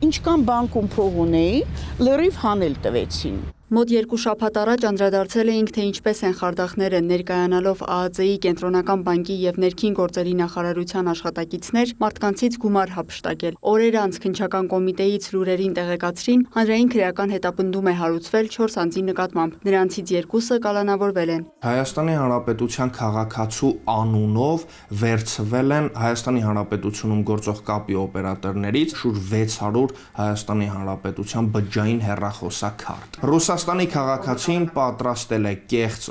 Ինչքան բանկում փող ունեի, լրիվ հանել տվեցին։ Մոտ 2 շաբաթ առաջ անդրադարձել էինք, թե ինչպես են խարդախները ներկայանալով ԱԱԾ-ի Կենտրոնական բանկի եւ Ներքին գործերի նախարարության աշխատակիցներ մարդկանցից գումար հափշտակել։ Օրեր անց քննչական կոմիտեից լուրերին տեղեկացրին, հանրային քրեական հետապնդում է հարուցվել 4 անձի նկատմամբ։ Նրանցից 2-ը կալանավորվել են։ Հայաստանի Հանրապետության քաղաքացու անունով վերցվել են Հայաստանի Հանրապետությունում գործող կապի օպերատորներից շուրջ 600 Հայաստանի Հանրապետության բջջային հեռախոսակարդ։ Ռուսաստանի քաղաքացին պատրաստել է կեղծ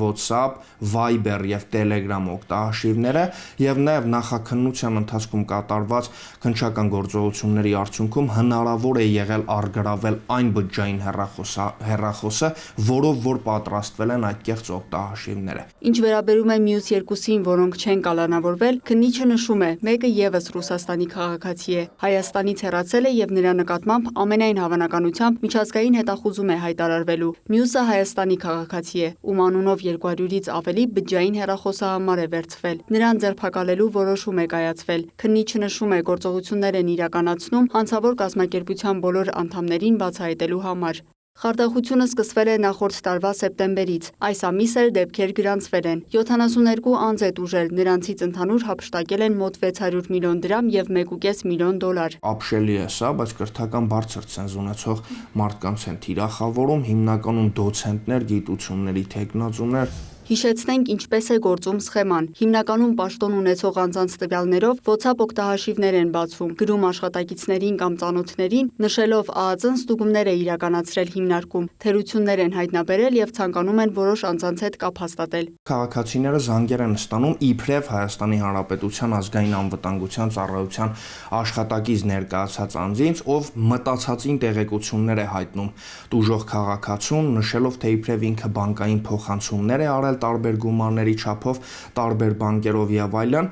WhatsApp, Viber եւ Telegram օգտահաշիվները եւ նաեւ նախաքննության ընթացքում կատարված քննչական գործողությունների արդյունքում հնարավոր է եղել առգրավել այն բջջային հեռախոսը, որով որ պատրաստվել են այդ կեղծ օգտահաշիվները։ Ինչ վերաբերում է մյուս 2-ին, որոնք չեն կալանավորվել, քննիչը նշում է, մեկը եւս Ռուսաստանի քաղաքացի է, Հայաստանից հեռացել է եւ նրա նկատմամբ ամենայն հավանականությամբ միջազգային հետախուզում է հայտարարվելու։ Մյուսը Հայաստանի քաղաքացի է, ում անունով 200-ից ավելի բջջային հեռախոսահամար է վերցվել։ Նրան ձերբակալելու որոշում է կայացվել։ Քննիչը նշում է, գործողություններ են իրականացնում հանցավոր կազմակերպության բոլոր անդամներին բացահայտելու համար։ Խարդախությունը սկսվել է նախորդ տարվա սեպտեմբերից։ Այս ամիս էլ դեպքեր գրանցվել են։ 72 անձ է տուժել, նրանցից ընդհանուր հափշտակել են մոտ 600 միլիոն դրամ եւ 1.5 միլիոն դոլար։ Ապշելի է սա, բայց կրթական բարձր ցենզ ունեցող մարդկանց են թիրախավորում, հիմնականում դոցենտներ, գիտությունների թեկնածուներ։ Հիշեցնենք ինչպես է գործում սխեման։ Հիմնականում պաշտոն ունեցող անձանց տվյալներով WhatsApp օգտահաշիվներ են բացում, գրում աշխատակիցներին կամ ծանոթներին, նշելով ԱԱԾ-ն ստուգումներ է իրականացրել հիմնարկում, թերություններ են հայտնաբերել եւ ցանկանում են որոշ անձանց հետ կապ հաստատել։ Քաղաքացիները զանգեր են ստանում իբրև Հայաստանի Հանրապետության ազգային անվտանգության ծառայության աշխատակից ներկայացած անձից, ով մտածածին տեղեկություններ է հայտնում տուժող քաղաքացուն, նշելով թե իբրև ինքը բանկային փոխանցումներ է արել տարբեր գումարների չափով, տարբեր բանկերով եւ այլն,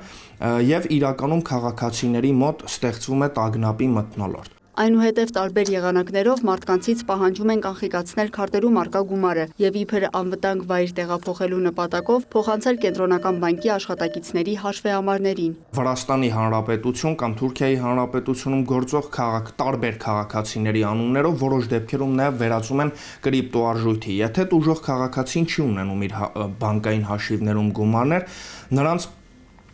եւ իրականում քաղաքացիների մոտ ստեղծվում է տագնապի մթնոլորտ։ Այնուհետև տարբեր եղանակներով մարդկանցից պահանջում են կանխիկացնել քարտերում առկա գումարը եւ իբր անվտանգ վայր տեղափոխելու նպատակով փոխանցել Կենտրոնական բանկի աշխատակիցների հաշվեհամարներին։ Վրաստանի Հանրապետություն կամ Թուրքիայի Հանրապետությունում գործող տարբեր քաղաքացիների անուններով որոշ դեպքերում նաեւ վերածում են կրիպտոարժույթի։ Եթե տուժող քաղաքացին չի ունենում իր բանկային հաշիվներում գումարներ, նրանց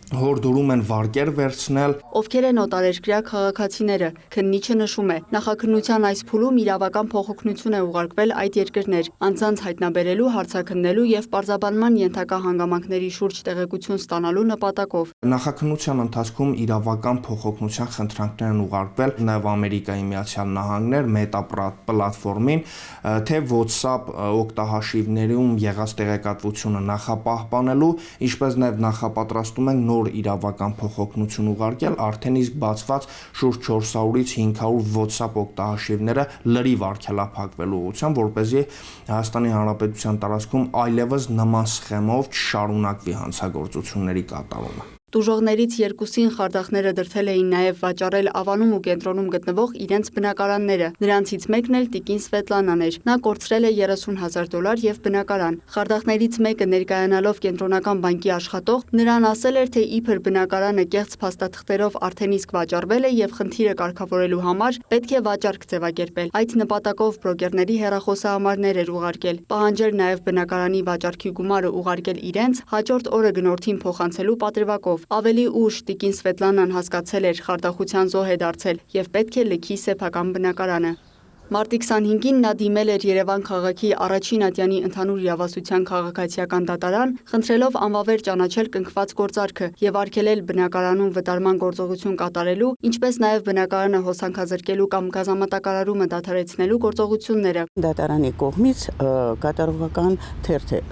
հորդորում են վարկեր վերցնել։ Ովքեր են օտարերկրյա քաղաքացիները, քննիչը նշում է, նախաքննության այս փուլում իրավական փոխօգնություն է ուղարկվել այդ երկրներ, անձանց հայտնաբերելու, հարցաքննելու եւ պարզաբանման ենթակա հանգամանքների շուրջ տեղեկություն ստանալու նպատակով։ Նախաքննության ընթացքում իրավական փոխօգնության խնդրանքներ են ուղարկվել նաեւ Ամերիկայի Միացյալ Նահանգներ Meta պլատֆորմին, թե WhatsApp օգտահաշիվներում եղած տեղեկատվությունը նախապահպանելու, ինչպես նաեւ նախապատրաստում են նոր իրավական փոխօգնություն ուղարկել արդեն իսկ բացված շուրջ 400-ից 500 WhatsApp օգտահաշիվները լրիվ արգելափակվելու ուղղությամբ, որպեսզի Հայաստանի Հանրապետության տարածքում այլևս նման սխեմով չշարունակվի հանցագործությունների կատարումը։ Տուժողներից 2-ին խարդախները դրդել էին նաև վաճառել Ավանում ու կենտրոնում գտնվող իրենց բնակարանները։ Նրանցից մեկն էլ տիկին Սվետլանան էր։ Նա կորցրել է $30,000 եւ բնակարան։ Խարդախներից մեկը ներկայանալով Կենտրոնական բանկի աշխատող, նրան ասել էր, թե իբր բնակարանը կեղծ փաստաթղթերով արդեն իսկ վաճառվել է եւ խնդիրը կարգավորելու համար պետք է վաճառք ձևակերպել։ Այդ նպատակով բրոկերների հեռախոսահամարներ էր ուղարկել, պահանջել նաև բնակարանի վաճառքի գումարը ուղարկել իրենց, հաջորդ օրը գնորդին փոխանցելու պատրվակով։ Ավելի ուշ տիկին Սվետլանան հասկացել էր խարդախության զոհ է դարձել եւ պետք է լքի սեփական բնակարանը։ Մարտի 25-ին նա դիմել էր Երևան քաղաքի առաջին ատյանի ընդհանուր իրավասության քաղաքացիական դատարան, խնդրելով անվավեր ճանաչել կնքված գործարքը եւ արգելել բնակարանում վտարման գործողություն կատարելու, ինչպես նաեւ բնակարանը հոսանքազրկելու կամ գազամատակարարումը դադարեցնելու գործողությունները։ Դատարանի կողմից կատարողական թերթ է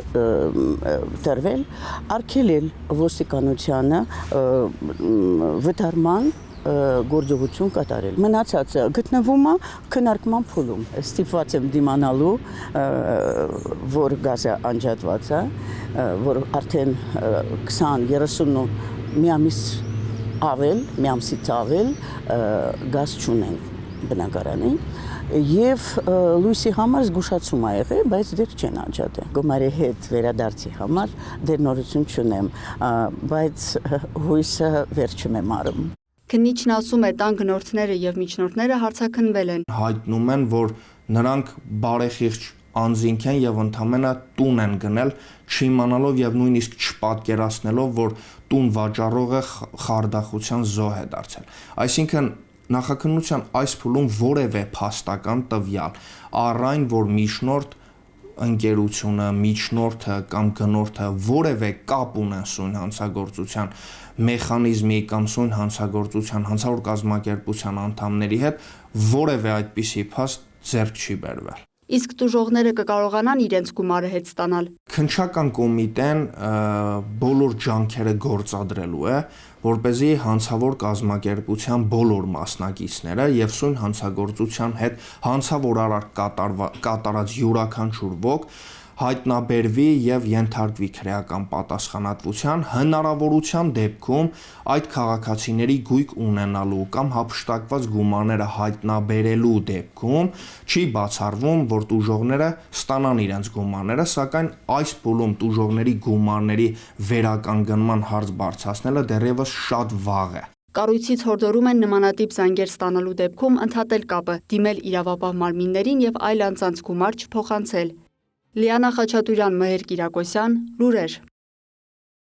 տրվել, արգելել ոստիկանությանը վտարման գործողություն կատարել։ Մնացածը գտնվում է քննարկման փուլում։ Ստիպված եմ դիմանալու, որ գազը անջատված է, որ արդեն 20-30 մի ամսից ավել գազ չունեն բնակարանին եւ լույսի համար զգուշացում ա եղել, բայց դեռ չեն անջատել։ Գումարի հետ վերադարձի համար դեռ նորություն չունեմ, բայց հույսը վերջում եմ արում։ Քննիչն ասում է, տան գնորդները եւ միջնորդները հարցաքննվել են։ Հայտնում են, որ նրանք բարեխիղճ անձինք են եւ ընդամենը տուն են գնել, չիմանալով եւ նույնիսկ չպատկերացնելով, որ տուն վաճառողը խարդախության զոհ է դարձել։ Այսինքն նախաքննության այս փուլում որևէ փաստական տվյալ առ այն, որ միջնորդ ընկերությունը, միջնորդը կամ գնորդը որևէ կապ ունեն սույն հանցագործության մեխանիզմի կամ սույն հանցագործության հանցավոր կազմակերպության անդամների հետ որևէ այդպիսի փաստ ձեռք չի բերվել։ Իսկ տուժողները կկարողանան իրենց գումարը հետ ստանալ։ Քննչական կոմիտեն բոլոր ջանքերը գործադրելու է, որպեսզի հանցավոր կազմակերպության բոլոր մասնակիցները եւ սույն հանցագործության հետ հանցավոր արարք կատարած յուրաքանչյուր ոք հայտնաբերվի եւ ենթարկվի քրեական պատասխանատվության, հնարավորության դեպքում այդ քաղաքացիների գույք ունենալու կամ հափշտակված գումարները հայտնաբերելու դեպքում չի բացառվում, որ տուժողները ստանան իրենց գումարները, սակայն այս փուլում տուժողների գումարների վերականգնման հարց բարձրացնելը դեռևս շատ վաղ է։ Կառույցից հորդորում են նմանատիպ զանգեր ստանալու դեպքում ընդհատել կապը, դիմել իրավապահ մարմիններին եւ այլ անձանց գումար չփոխանցել։ Լիանա Խաչատուրյան, Մհեր Կիրակոսյան, լուրեր։